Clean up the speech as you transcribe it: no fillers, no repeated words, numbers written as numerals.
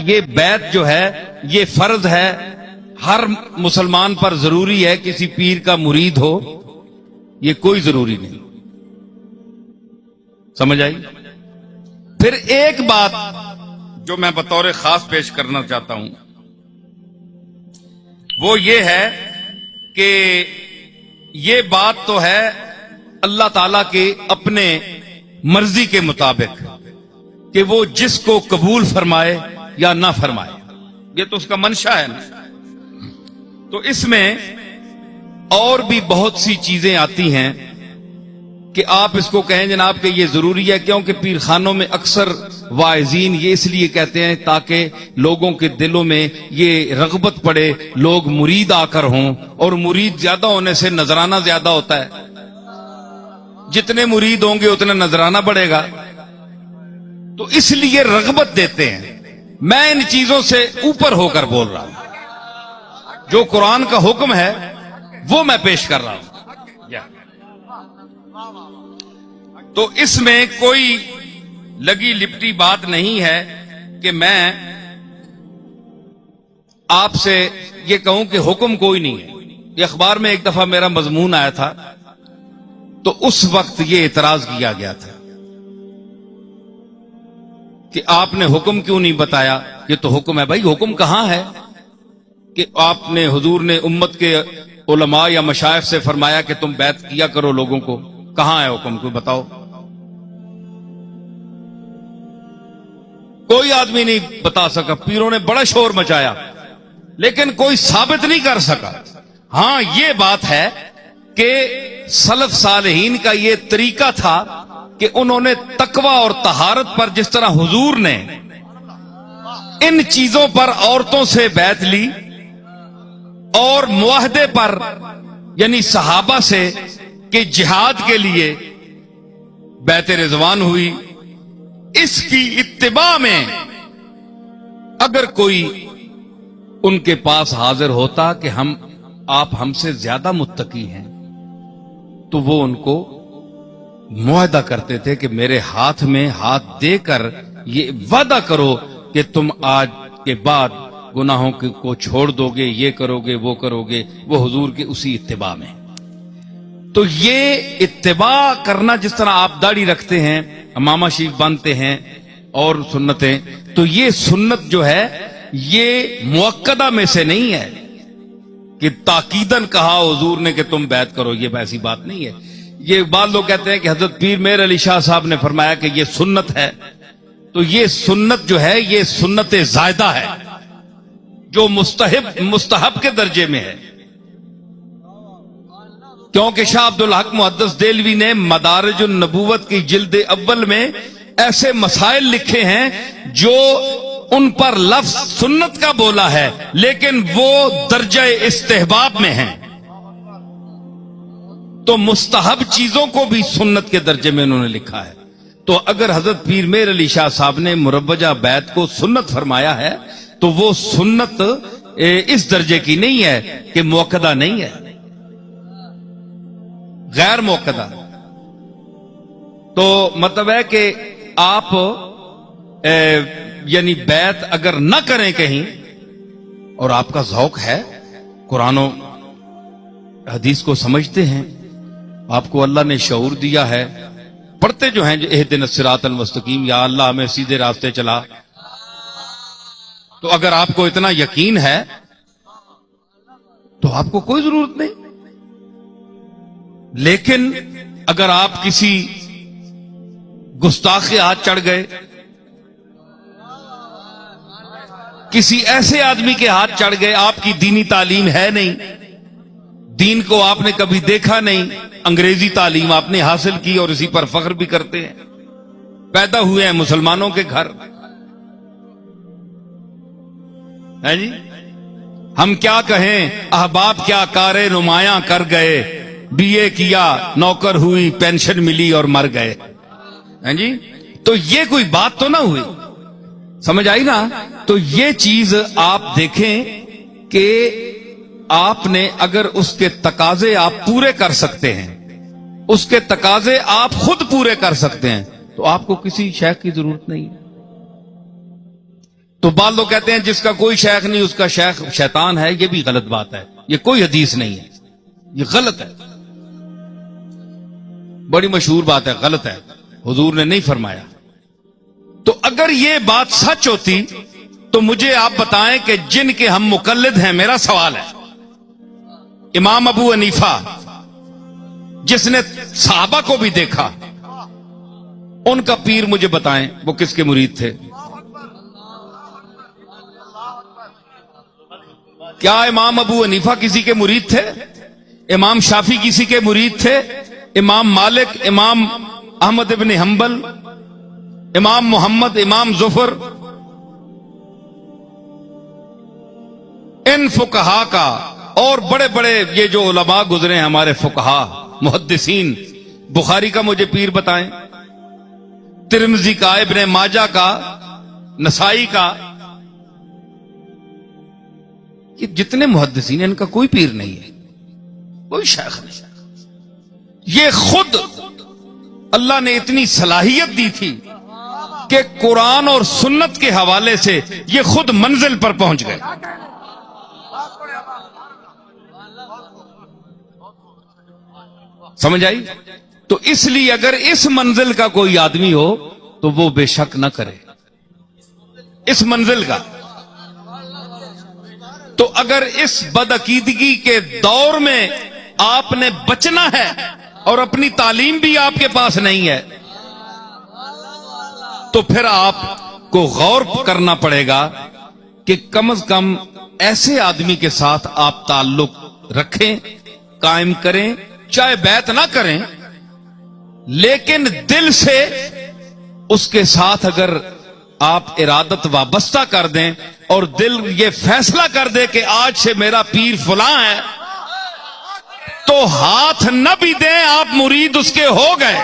یہ بیعت جو ہے یہ فرض ہے، ہر مسلمان پر ضروری ہے کسی پیر کا مرید ہو، یہ کوئی ضروری نہیں. سمجھ آئی؟ پھر ایک بات جو میں بطور خاص پیش کرنا چاہتا ہوں وہ یہ ہے کہ یہ بات تو ہے اللہ تعالی کے اپنے مرضی کے مطابق کہ وہ جس کو قبول فرمائے یا نہ فرمائے، یہ تو اس کا منشا ہے نا. تو اس میں اور بھی بہت سی چیزیں آتی ہیں کہ آپ اس کو کہیں جناب کہ یہ ضروری ہے، کیونکہ پیر خانوں میں اکثر واعظین یہ اس لیے کہتے ہیں تاکہ لوگوں کے دلوں میں یہ رغبت پڑے، لوگ مرید آ کر ہوں، اور مرید زیادہ ہونے سے نذرانہ زیادہ ہوتا ہے، جتنے مرید ہوں گے اتنا نذرانہ بڑھے گا، تو اس لیے رغبت دیتے ہیں. میں ان چیزوں سے اوپر ہو کر بول رہا ہوں، جو قرآن کا حکم ہے وہ میں پیش کر رہا ہوں. تو اس میں کوئی لگی لپٹی بات نہیں ہے کہ میں آپ سے یہ کہوں کہ حکم کوئی نہیں ہے. یہ اخبار میں ایک دفعہ میرا مضمون آیا تھا تو اس وقت یہ اعتراض کیا گیا تھا کہ آپ نے حکم کیوں نہیں بتایا. یہ تو حکم ہے. بھائی حکم کہاں ہے کہ آپ نے حضور نے امت کے علماء یا مشائخ سے فرمایا کہ تم بیعت کیا کرو لوگوں کو؟ کہاں ہے حکم؟ کوئی بتاؤ. کوئی آدمی نہیں بتا سکا. پیروں نے بڑا شور مچایا لیکن کوئی ثابت نہیں کر سکا. ہاں یہ بات ہے کہ سلف صالحین کا یہ طریقہ تھا کہ انہوں نے تقوی اور طہارت پر، جس طرح حضور نے ان چیزوں پر عورتوں سے بیعت لی اور معاہدے پر یعنی صحابہ سے کہ جہاد کے لیے بیعت رضوان ہوئی، اس کی اتباع میں اگر کوئی ان کے پاس حاضر ہوتا کہ آپ ہم سے زیادہ متقی ہیں تو وہ ان کو معاہدہ کرتے تھے کہ میرے ہاتھ میں ہاتھ دے کر یہ وعدہ کرو کہ تم آج کے بعد گناہوں کو چھوڑ دو گے، یہ کرو گے، وہ کرو گے. وہ حضور کے اسی اتباع میں. تو یہ اتباع کرنا، جس طرح آپ داڑھی رکھتے ہیں، امامہ شریف باندھتے ہیں اور سنتیں، تو یہ سنت جو ہے یہ مؤکدہ میں سے نہیں ہے کہ تاکیداً کہا حضور نے کہ تم بیعت کرو. یہ ایسی بات نہیں ہے. یہ بعض لوگ کہتے ہیں کہ حضرت پیر میر علی شاہ صاحب نے فرمایا کہ یہ سنت ہے. تو یہ سنت جو ہے یہ سنت زائدہ ہے جو مستحب کے درجے میں ہے، کیونکہ شاہ عبد الحق محدث دہلوی نے مدارج النبوت کی جلد اول میں ایسے مسائل لکھے ہیں جو ان پر لفظ سنت کا بولا ہے لیکن وہ درجہ استحباب میں ہیں. تو مستحب چیزوں کو بھی سنت کے درجے میں انہوں نے لکھا ہے. تو اگر حضرت پیر میر علی شاہ صاحب نے مروجہ بیعت کو سنت فرمایا ہے تو وہ سنت اس درجے کی نہیں ہے کہ مؤکدہ نہیں ہے، غیر مؤکدہ. تو مطلب ہے کہ آپ یعنی بیعت اگر نہ کریں کہیں اور آپ کا ذوق ہے، قرآن و حدیث کو سمجھتے ہیں، آپ کو اللہ نے شعور دیا ہے، پڑھتے جو ہیں اہدنا الصراط المستقیم، یا اللہ ہمیں سیدھے راستے چلا، تو اگر آپ کو اتنا یقین ہے تو آپ کو کوئی ضرورت نہیں. لیکن اگر آپ کسی گستاخ کے ہاتھ چڑھ گئے، کسی ایسے آدمی کے ہاتھ چڑھ گئے، آپ کی دینی تعلیم ہے نہیں، دین کو آپ نے کبھی دیکھا نہیں، انگریزی تعلیم آپ نے حاصل کی اور اسی پر فخر بھی کرتے ہیں، پیدا ہوئے ہیں مسلمانوں کے گھر ہے جی، ہم کیا کہیں، احباب کیا کارے نمایاں کر گئے، بی اے کیا نوکر ہوئی، پینشن ملی اور مر گئے ہیں جی. تو یہ کوئی بات تو نہ ہوئی، سمجھ آئی نا. تو یہ چیز آپ دیکھیں کہ آپ نے اگر اس کے تقاضے آپ پورے کر سکتے ہیں، اس کے تقاضے آپ خود پورے کر سکتے ہیں، تو آپ کو کسی شیخ کی ضرورت نہیں ہے. تو بعض لوگ کہتے ہیں جس کا کوئی شیخ نہیں اس کا شیخ شیطان ہے، یہ بھی غلط بات ہے، یہ کوئی حدیث نہیں ہے، یہ غلط ہے، بڑی مشہور بات ہے، غلط ہے، حضور نے نہیں فرمایا۔ تو اگر یہ بات سچ ہوتی تو مجھے آپ بتائیں کہ جن کے ہم مقلد ہیں، میرا سوال ہے، امام ابو حنیفہ جس نے صحابہ کو بھی دیکھا، ان کا پیر مجھے بتائیں وہ کس کے مرید تھے؟ کیا امام ابو حنیفہ کسی کے مرید تھے؟ امام شافعی کسی کے مرید تھے؟ امام مالک، امام احمد ابن حنبل، امام محمد، امام ظفر، ان فقہا کا، اور بڑے بڑے یہ جو علماء گزرے ہیں ہمارے فقہا محدثین، بخاری کا مجھے پیر بتائیں، ترمذی کا، ابن ماجہ کا، نسائی کا، یہ جتنے محدثین ہیں ان کا کوئی پیر نہیں ہے، کوئی شیخ نہیں۔ یہ خود اللہ نے اتنی صلاحیت دی تھی کہ قرآن اور سنت کے حوالے سے یہ خود منزل پر پہنچ گئے۔ سمجھ آئی؟ تو اس لیے اگر اس منزل کا کوئی آدمی ہو تو وہ بے شک نہ کرے اس منزل کا۔ تو اگر اس بدعقیدگی کے دور میں آپ نے بچنا ہے اور اپنی تعلیم بھی آپ کے پاس نہیں ہے تو پھر آپ کو غور کرنا پڑے گا کہ کم از کم ایسے آدمی کے ساتھ آپ تعلق رکھیں، قائم کریں، چاہے بیعت نہ کریں، لیکن دل سے اس کے ساتھ اگر آپ ارادت وابستہ کر دیں اور دل یہ فیصلہ کر دے کہ آج سے میرا پیر فلاں ہے، تو ہاتھ نہ بھی دیں، آپ مرید اس کے ہو گئے۔